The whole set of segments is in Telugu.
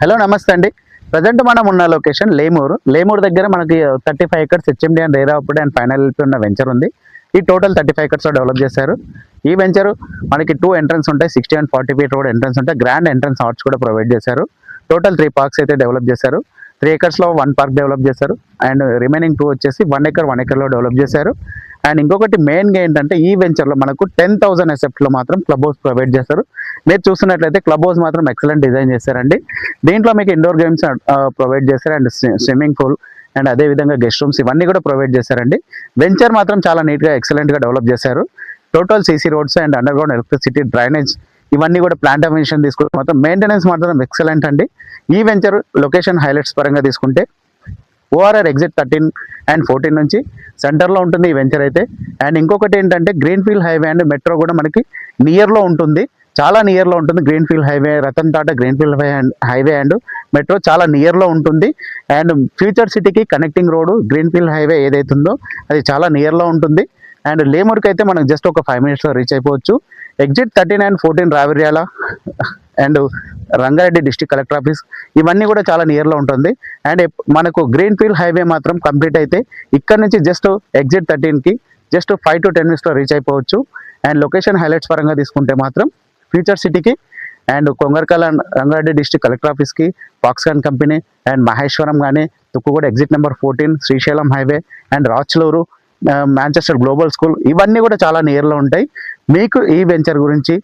హలో నమస్తే అండి. ప్రజెంట్ మనం ఉన్న లొకేషన్ లేమూరు దగ్గర మనకి 35 ఎకర్స్ హెచ్ఎండి అండ్ రేరావుడ్ అండ్ ఫైనల్ ఉన్న వెంచర్ ఉంది. ఈ టోటల్ 35 ఎకర్స్ డెవలప్ చేశారు. ఈ వెంచర్ మనకి 2 ఎంట్రన్స్ ఉంటాయి, 60 అండ్ 40 ఫీట్ రోడ్ ఎంట్రన్స్ ఉంటాయి. గ్రాండ్ ఎంట్రన్స్ ఆర్చ్ కూడా ప్రొవైడ్ చేశారు. టోటల్ 3 పార్క్స్ అయితే డెవలప్ చేశారు. 3 ఎకర్స్లో 1 పార్క్ డెవలప్ చేశారు అండ్ రిమైనింగ్ 2 వచ్చేసి 1 ఎకర్లో డెవలప్ చేశారు. అండ్ ఇంకొకటి మెయిన్గా ఏంటంటే ఈ వెంచర్లో మనకు 10,000 ఎసెప్ట్లో మాత్రం క్లబ్ హౌస్ ప్రొవైడ్ చేస్తారు. మీరు చూస్తున్నట్లయితే క్లబ్ హౌస్ మాత్రం ఎక్సలెంట్ డిజైన్ చేశారండి. దీంట్లో మీకు ఇండోర్ గేమ్స్ ప్రొవైడ్ చేశారు అండ్ స్విమ్మింగ్ పూల్ అండ్ అదేవిధంగా గెస్ట్ రూమ్స్ ఇవన్నీ కూడా ప్రొవైడ్ చేశారండి. వెంచర్ మాత్రం చాలా నీట్గా ఎక్సలెంట్గా డెవలప్ చేశారు. Total CC roads and under ground electricity drainage ఇవన్నీ కూడా ప్లాంట్ అమిషన్ తీసుకుంటే మాత్రం మెయింటెనెన్స్ మాత్రం ఎక్సలెంట్ అండి. ఈ వెంచర్ లొకేషన్ హైలైట్స్ పరంగా తీసుకుంటే ఓఆర్ఆర్ ఎగ్జిట్ 13 అండ్ 14 నుంచి సెంటర్లో ఉంటుంది ఈ వెంచర్ అయితే. అండ్ ఇంకొకటి ఏంటంటే గ్రీన్ఫీల్డ్ హైవే అండ్ మెట్రో కూడా మనకి నియర్లో ఉంటుంది, చాలా నియర్లో ఉంటుంది. Greenfield highway, Ratan Tata greenfield highway and metro చాలా నియర్లో ఉంటుంది. అండ్ ఫ్యూచర్ సిటీకి కనెక్టింగ్ రోడ్ గ్రీన్ఫీల్డ్ హైవే ఏదైతుందో అది చాలా నియర్లో ఉంటుంది. అండ్ లేమూర్కి అయితే మనకు జస్ట్ ఒక 5 మినిట్స్లో రీచ్ అయిపోవచ్చు. Exit 13 and 14 Raviryal and Rangareddy district collector office ఇవన్నీ కూడా చాలా నియర్లో ఉంటుంది. అండ్ మనకు గ్రీన్ఫీల్డ్ హైవే మాత్రం కంప్లీట్ అయితే ఇక్కడ నుంచి జస్ట్ ఎగ్జిట్ 13కి జస్ట్ 5 to 10 మినిట్స్లో రీచ్ అయిపోవచ్చు. అండ్ లొకేషన్ హైలైట్స్ పరంగా తీసుకుంటే మాత్రం ఫ్యూచర్ సిటీకి and Kongarkal and Rangareddy district collector ఆఫీస్కి, ఫాక్స్కాన్ కంపెనీ అండ్ మహేశ్వరం కానీ Tukkuguda exit number 14, Srisailam highway and Rachluru, Manchester global school ఇవన్నీ కూడా చాలా నియర్లో ఉంటాయి. మీకు ఈ వెంచర్ గురించి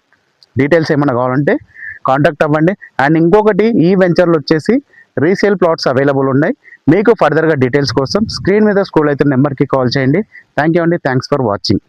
డీటెయిల్స్ ఏమైనా కావాలంటే కాంటాక్ట్ అవ్వండి. అండ్ ఇంకొకటి ఈ వెంచర్లో వచ్చేసి రీసేల్ ప్లాట్స్ అవైలబుల్ ఉన్నాయి. మీకు ఫర్దర్గా డీటెయిల్స్ కోసం స్క్రీన్ మీద స్క్రోల్ అవుతున్న నెంబర్కి కాల్ చేయండి. థ్యాంక్ యూ అండి. Thanks for watching.